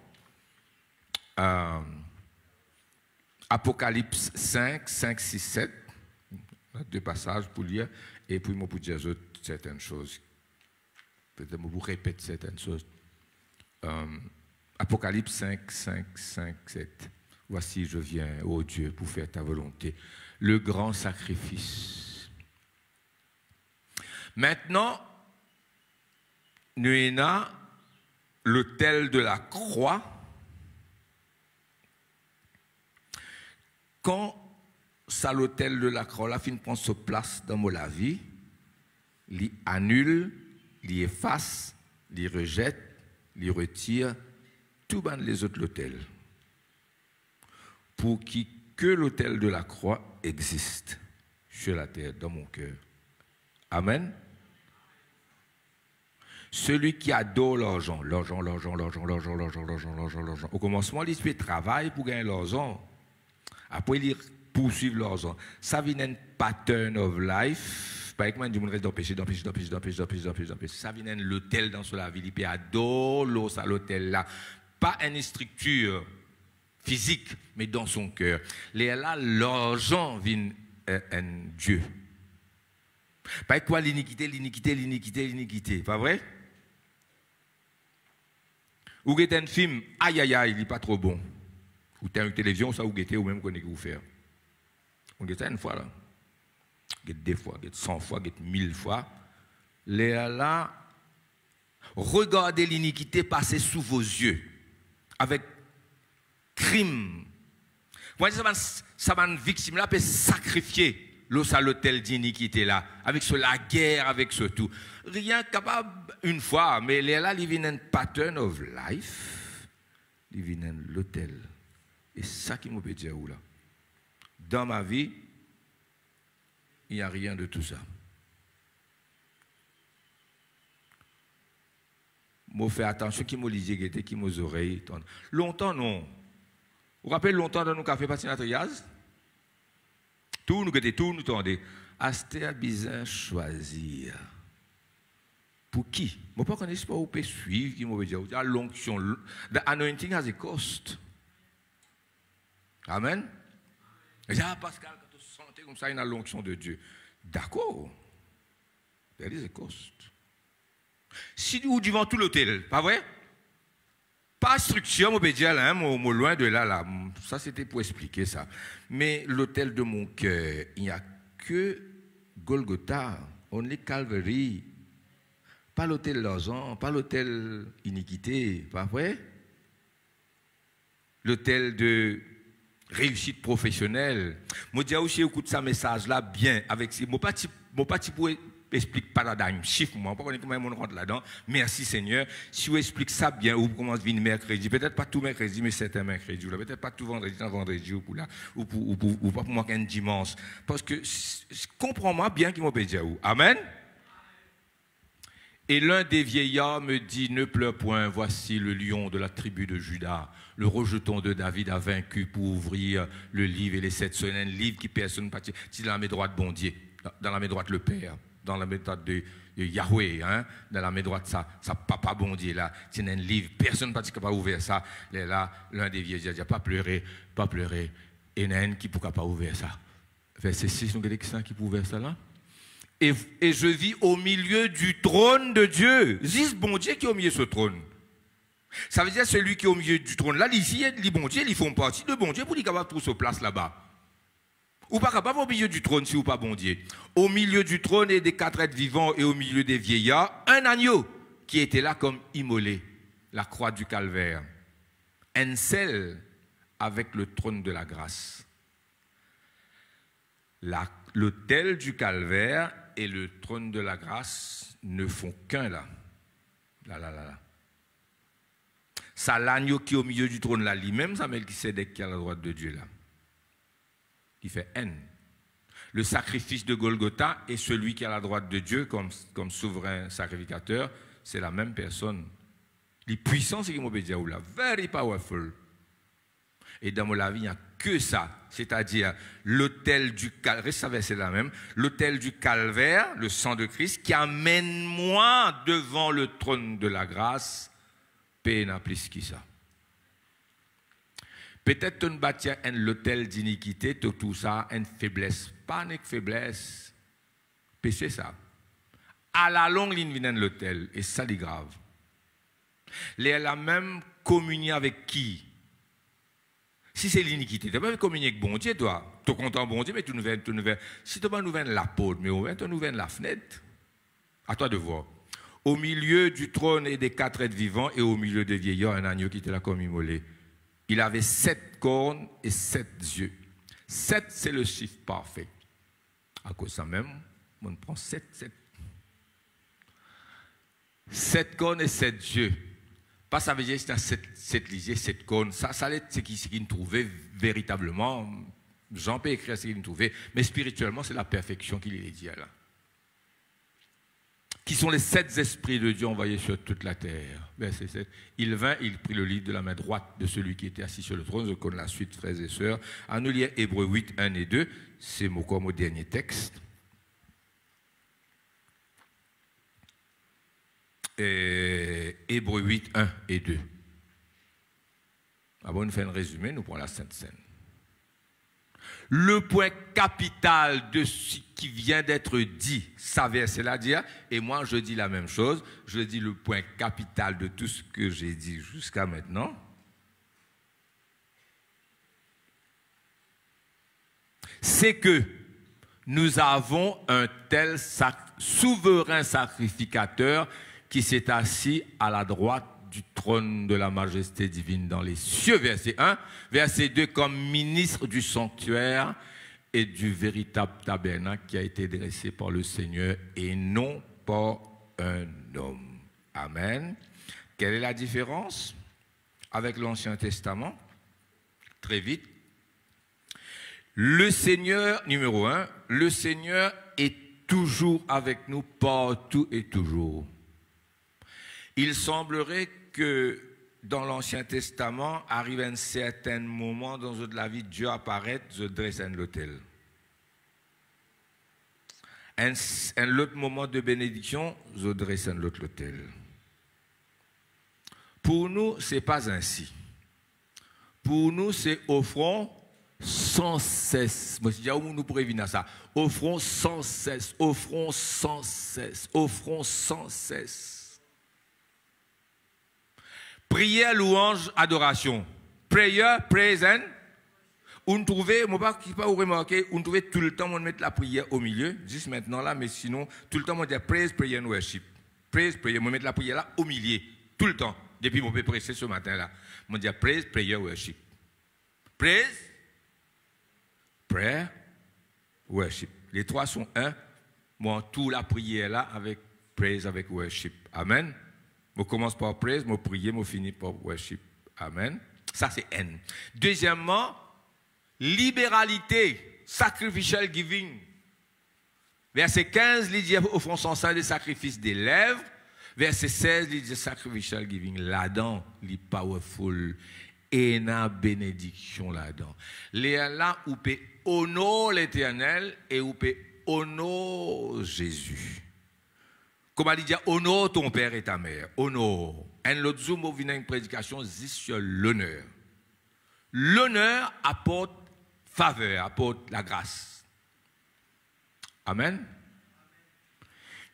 Apocalypse 5, 5, 6, 7. Deux passages pour lire et puis moi pour dire certaines choses. Peut-être moi vous répéter certaines choses. Apocalypse 5, 5, 5, 7. Voici, je viens, ô Dieu, pour faire ta volonté. Le grand sacrifice. Maintenant, nous avons l'autel de la croix. Quand ça, l'autel de la croix, la fin prend sa place dans la vie, il annule, il efface, il rejette, il retire tout ban les autres l'autel. Pour que l'autel de la croix existe sur la terre, dans mon cœur. Amen. Celui qui adore l'argent. Au commencement, il fait travail pour gagner l'argent. Après, il poursuit l'argent. Ça vient un pattern of life. Pas que moi, je me reste d'empêcher. Ça vient l'hôtel dans la vie. Il adore l'hôtel là. Pas une structure physique, mais dans son cœur. Là, l'argent vient un Dieu. Pas quoi l'iniquité. Pas vrai? Ou vous un film, aïe, il n'est pas trop bon. Ou tu as une télévision, ça, ou vous même connaissez que vous faire. On a ça une fois, là. Deux fois, 100 fois, 1000 fois. Là, regardez l'iniquité passer sous vos yeux. Avec crime. Ça va une victime là peut sacrifier l'hôtel d'iniquité là. Avec la guerre, avec ce tout. Rien capable une fois, mais là, il vient un pattern of life. Il vient l'hôtel. Et ça qui me peut dire où là? Dans ma vie, il n'y a rien de tout ça. Je fais attention qui me lisait, qui me oreilles. Longtemps, non. Vous vous rappelez longtemps dans nos cafés patinatrias? Tout nous tendez. Aster bizarre choisir. Pour qui? Je ne sais pas qu'on pas où peut suivre, qui me dire. L'onction. The anointing has a cost. Amen. Pascal, quand tu sentez comme ça, il y a l'onction de Dieu. D'accord. There is a cost. Si vous devant tout l'hôtel, pas vrai? Pas structure, on peut dire, là, loin de là. Ça, c'était pour expliquer ça. Mais l'hôtel de mon cœur, il n'y a que Golgotha, only Calvary. Pas l'hôtel l'argent, pas l'hôtel iniquité, pas vrai? L'hôtel de réussite professionnelle. Moi, je dis aussi, écoute ça message là bien avec ces mots. Mon pas pour explique paradigme, chiffre moi, pas comment on rentre là-dedans. Merci Seigneur. Si vous expliquez ça bien, ou commence venir mercredi, peut-être pas tout mercredi, mais certains mercredis, ou peut-être pas tout vendredi ou pour là, ou pas pour moi qu'un dimanche. Parce que comprends-moi bien qui m'a peut dire où. Amen. Et l'un des vieillards me dit, ne pleure point, voici le lion de la tribu de Juda, le rejeton de David a vaincu pour ouvrir le livre et les 7 semaines, un livre qui personne pas, c'est dans la main droite bon Dieu, dans la main droite le Père, dans la main droite de Yahweh, hein, dans la main droite ça papa bon Dieu là, c'est un livre, personne pas capable ouvrir ça, là, l'un des vieux dit, pas pleurer, et il y en a un qui ne pourra pas ouvrir ça. Verset 6, nous avons qui peut ouvrir ça là? Et je vis au milieu du trône de Dieu. C'est bon Dieu qui est au milieu de ce trône. Ça veut dire celui qui est au milieu du trône là, ici, les bon Dieu, ils font partie de bon Dieu pour qu'il capable trouver sa place là-bas. Ou pas capable au milieu du trône si ou pas bon Dieu. Au milieu du trône et des 4 êtres vivants et au milieu des vieillards, un agneau qui était là comme immolé, la croix du calvaire. Un seul avec le trône de la grâce. L'autel du calvaire et le trône de la grâce ne font qu'un là. Là. Ça, l'agneau qui est au milieu du trône là, lui-même, ça Melchisédek qui est à la droite de Dieu là. Qui fait haine. Le sacrifice de Golgotha et celui qui est à la droite de Dieu comme souverain sacrificateur, c'est la même personne. Les puissants, c'est qui m'ont dit, là, very powerful. Et dans mon avis, il n'y a que ça, c'est-à-dire l'autel du calvaire, c'est la même, l'autel du calvaire, le sang de Christ, qui amène moi devant le trône de la grâce, peine plus que ça. Peut-être tu bâtis l'autel d'iniquité, tout ça, une faiblesse, pas une faiblesse, péché ça. À la longue, il vient de l'autel, et ça, c'est grave. Les la même communion avec qui? Si c'est l'iniquité, tu ne peux pas communier avec bon Dieu, toi. Tu es content bon Dieu, mais tu nous viens. Si tu nous viens la porte, mais tu nous viens la fenêtre. À toi de voir. Au milieu du trône et des 4 êtres vivants, et au milieu des vieillards, un agneau qui était là comme immolé. Il avait 7 cornes et 7 yeux. 7, c'est le chiffre parfait. À cause de ça même, on prend 7. 7 cornes et 7 yeux. Pas ça veut dire que c'est 7 lisiers, 7 cornes. Ça c'est qu'il trouvait véritablement. Jean peut écrire ce qu'il trouvait, mais spirituellement, c'est la perfection qu'il est dit là. Qui sont les 7 esprits de Dieu envoyés sur toute la terre. Verset 7. Il vint, il prit le livre de la main droite de celui qui était assis sur le trône. Je connais la suite, frères et sœurs. À nous lire Hébreux 8, 1 et 2. C'est comme au dernier texte. Hébreux 8, 1 et 2. Avant de faire un résumé, nous prenons la Sainte Seine. Le point capital de ce qui vient d'être dit, ça verset là dire, et moi je dis la même chose, je dis le point capital de tout ce que j'ai dit jusqu'à maintenant, c'est que nous avons un tel souverain sacrificateur qui s'est assis à la droite du trône de la majesté divine dans les cieux, verset 1, verset 2, comme ministre du sanctuaire et du véritable tabernacle qui a été dressé par le Seigneur et non par un homme. Amen. Quelle est la différence avec l'Ancien Testament? Très vite. Le Seigneur, numéro 1, le Seigneur est toujours avec nous, partout et toujours. Il semblerait que dans l'Ancien Testament, arrive un certain moment dans la vie, Dieu apparaît, je dresse un autel. Un autre moment de bénédiction, je dresse un autre autel. Pour nous, ce n'est pas ainsi. Pour nous, c'est offrons sans cesse. Moi, je dis, où nous prévenons ça? Offrons sans cesse, offrons sans cesse, offrons sans cesse. Prière, louange, adoration. Prayer, praise and. On trouvait, moi pas remarquer, on trouvait tout le temps on met la prière au milieu, juste maintenant là, mais sinon tout le temps on dit praise, prayer and worship. Praise, prayer, on met la prière là au milieu, tout le temps. Depuis mon peu pressé ce matin là, on dit praise, prayer, worship. Praise, prayer, worship. Les trois sont un. Moi tout la prière là avec praise, avec worship. Amen. Je commence par praise, je prie, je finis par worship. Amen. Ça, c'est N. Deuxièmement, libéralité, sacrificial giving. Verset 15, il dit offrons sans ça des sacrifices des lèvres. Verset 16, il dit sacrificial giving. Là-dedans, il est powerful. Et une bénédiction là-dedans. Là où peut honorer l'Éternel et où peut honorer Jésus. Comme il dit, honore ton père et ta mère. Honore. Un l'autre jour, je viens une prédication sur l'honneur. L'honneur apporte faveur, apporte la grâce. Amen.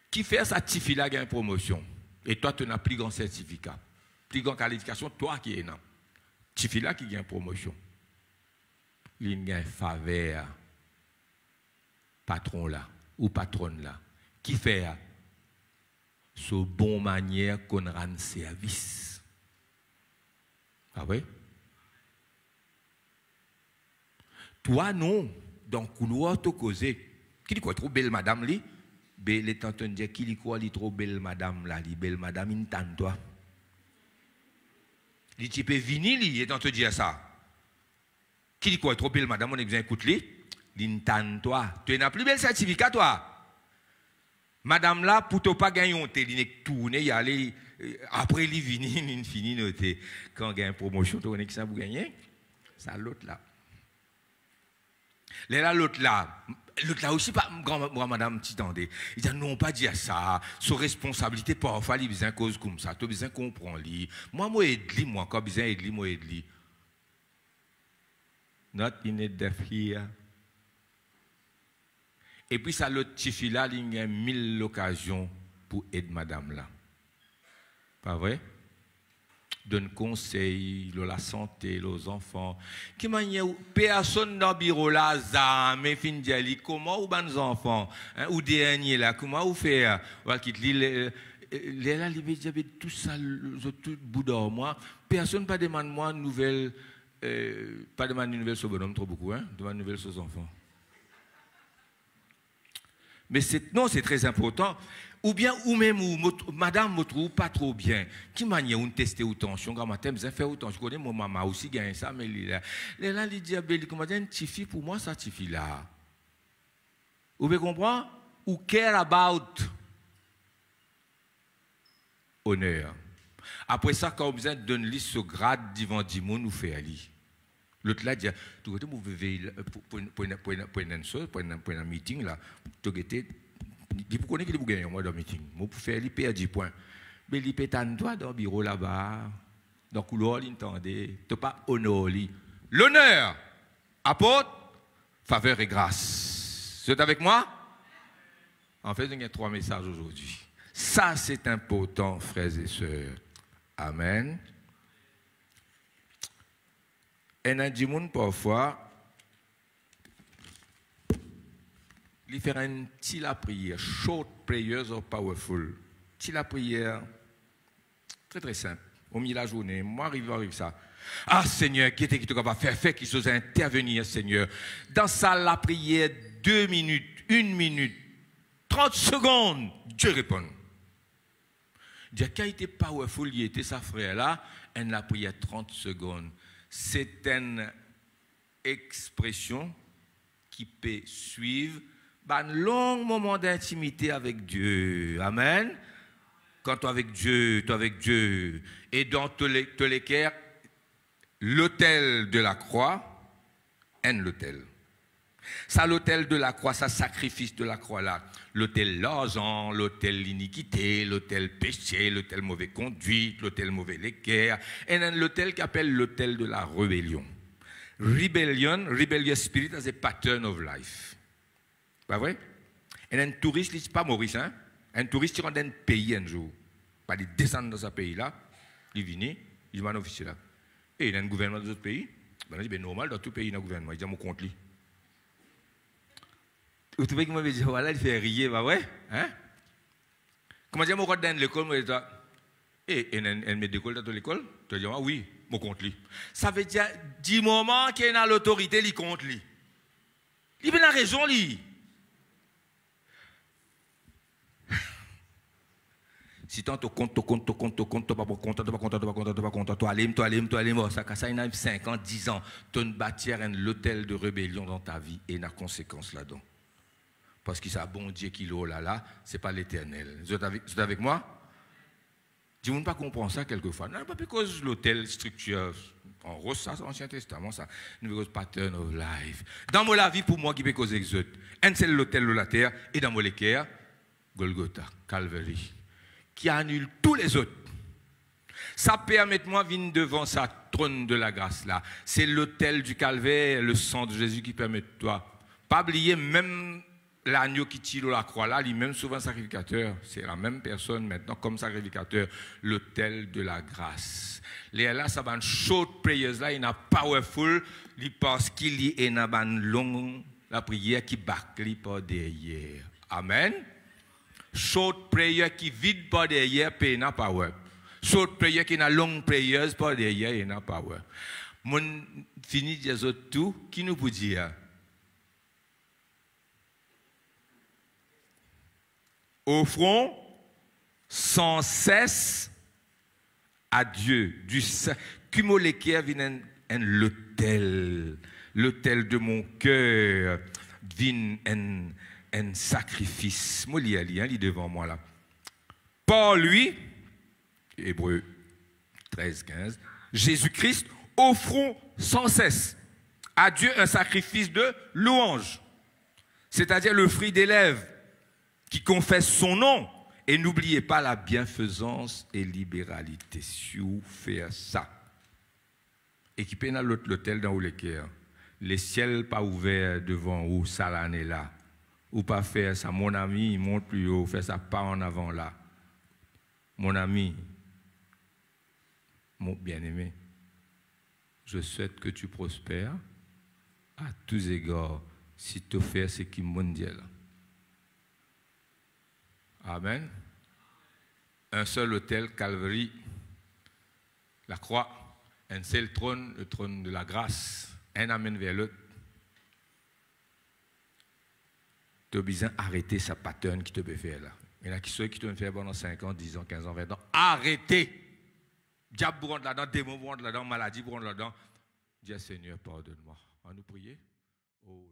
Qui fait ça, Tifi là, gagne promotion. Et toi, tu n'as plus grand certificat. Plus grand qualification, toi qui es là. Tifi là qui gagne promotion. Il gagne faveur. patron là, ou patronne là, qui fait ce bon manière qu'on rend service. Ah oui? Toi, non, dans le couloir, tu causé. Qui dit quoi, trop belle madame, li? Belle est en train de dire, qui dit quoi, li trop belle madame, là, li belle madame, il t'entend toi. Li tu peux venir, li, est en train de dire ça. Qui dit quoi, trop belle madame, on est besoin d'écouter, li? Li t'entend toi. Tu n'as plus bel certificat, toi. Madame là, pour ne pas gagner, on t'a dit tourner, y aller, après il vini, il finit noter. Quand on gagne une promotion, tu connais qui ça pour gagner? Ça l'autre là. L'autre là aussi, pas grand madame Titandé. Il dit non, pas dire ça. Son responsabilité, parfois, il besoin cause comme ça. Tu as besoin comprendre. Moi, aide-lui, moi, quand besoin aide-lui, moi, aide-lui. Not in a deaf here. Et puis, ça, l'autre petit fille là, il y a 1000 occasions pour aider madame là. Pas vrai? Donne conseil, la santé, aux enfants. Qui manière personne dans le bureau là, mais fin de comment ou les enfants, hein, ou dernier là, comment vous faites? Voilà qui les là, les tout ça, tout bout d'or moi. Personne pas demande moi une nouvelle, pas demande une nouvelle sur bonhomme trop beaucoup, hein, demande une nouvelle sur les enfants. Mais non, c'est très important. Ou bien, ou même, madame me trouve pas trop bien. Qui manière on tester ou tension, quand matin, je faire autant. Je connais mon maman aussi gagne ça, mais là, il dit, comment dire, une petite fille pour moi, ça, petite fille là. Vous pouvez comprendre? Ou care about honneur. Après ça, quand on besoin de donner liste ce grade devant Dimon, nous fait aller. L'autre là dit, tu vois, vous vivez pour un meeting là, tu vois, vous connaissez que vous gagnez moi dans le meeting. Vous pouvez faire l'IP à 10 points. Mais l'IP toi dans le bureau là-bas, dans le couloir, l'entendez. Tu n'as pas honoré. L'honneur apporte faveur et grâce. Vous êtes avec moi? En fait, il y a 3 messages aujourd'hui. Ça, c'est important, frères et sœurs. Amen. Et il y a des gens parfois, il fait un petit la prière, short prayers or powerful. Petit la prière, très très simple. Au milieu de la journée, moi arrive ça. Ah Seigneur, qui était qui te capable faire qui soit intervenir, Seigneur. Dans ça, la prière, 2 minutes, 1 minute, 30 secondes, Dieu répond. Dieu qui a été powerful, il était sa frère là, elle l'a prié 30 secondes. C'est une expression qui peut suivre un long moment d'intimité avec Dieu. Amen. Quand tu es avec Dieu, et dans tous les cas, l'autel de la croix, l'autel. Ça, l'autel de la croix, ça, sacrifice de la croix là. L'autel l'argent, l'autel l'iniquité, l'autel péché, l'autel mauvaise conduite, l'autel mauvais l'équerre, et l'autel qu'appelle l'autel de la rébellion. Rebellious spirit as a pattern of life. Pas vrai? Et un touriste, c'est pas Maurice, hein? Un touriste qui rentre dans un pays un jour, pas de descendre dans ce pays-là, il vient, il va en officier là. Et il y a un gouvernement dans d'autres pays, ben, il dit, normal, dans tout pays, il y a un gouvernement, il dit, mon compte lui. Vous trouvez qu'il m'a dit, voilà, il fait rire, pas vrai? Hein? Comment dire, mon compte dans l'école, moi, elle met d'école dans l'école? Tu dis, oui, mon compte lui. Ça veut dire, du moment qu'il y a l'autorité, il compte lui. Il a raison, lui. Si tu comptes, tu pas content, tu allais, ça il y a 5 ans, 10 ans, tu as bâti l'hôtel de rébellion dans ta vie et il y a une conséquence là-dedans. Parce que c'est un bon Dieu qui est là, ce n'est pas l'éternel. Vous êtes avec moi? Je ne pas comprendre ça quelquefois. Non, pas parce que l'hôtel structure, en rose, ça, c'est l'Ancien Testament, ça, une pattern of life. Dans la vie, pour moi, qui peut causer exode, un seul l'hôtel de la terre, et dans mon l'équerre, Golgotha, Calvary, qui annule tous les autres. Ça permet moi de venir devant sa trône de la grâce là. C'est l'autel du calvaire, le sang de Jésus qui permet de toi. Pas oublier même l'agneau qui tire la croix là, lui-même souvent sacrificateur. C'est la même personne maintenant comme sacrificateur, l'autel de la grâce. Les là, ça va une short prayers là, il a powerful, parce qu'il y a une longue la prière qui bâclit par derrière. Amen. Short prayer qui vide par derrière, paye n'a power. Short prayer qui n'a long prayers par derrière, il n'a power. Mon fini de dire tout, qui nous peut dire? Offrons sans cesse à Dieu du cumulé vient l'autel de mon cœur vient un sacrifice. Moi lis devant moi là. Par lui, Hébreux 13-15, Jésus-Christ, offrons sans cesse à Dieu un sacrifice de louange, c'est-à-dire le fruit des lèvres qui confesse son nom. Et n'oubliez pas la bienfaisance et libéralité. Si vous faites ça, équipez dans l'hôtel dans le cœur, les ciels pas ouverts devant vous, ça l'année là. Ou pas faire ça, mon ami, monte plus haut, fais ça pas en avant là. Mon ami, mon bien-aimé, je souhaite que tu prospères à tous égards si tu fais ce qui est mondial. Amen. Un seul autel, Calvary, la croix, un seul trône, le trône de la grâce, un amène vers l'autre. Tu as besoin d'arrêter sa pattern qui te peut faire là. Il y en a qui te faire pendant 5 ans, 10 ans, 15 ans, 20 ans. Arrêtez. Diable pour rentrer là-dedans, démon pour rentrer là-dedans, maladie pour rentrer là-dedans. Dis Seigneur, pardonne-moi. On nous prier. Oh.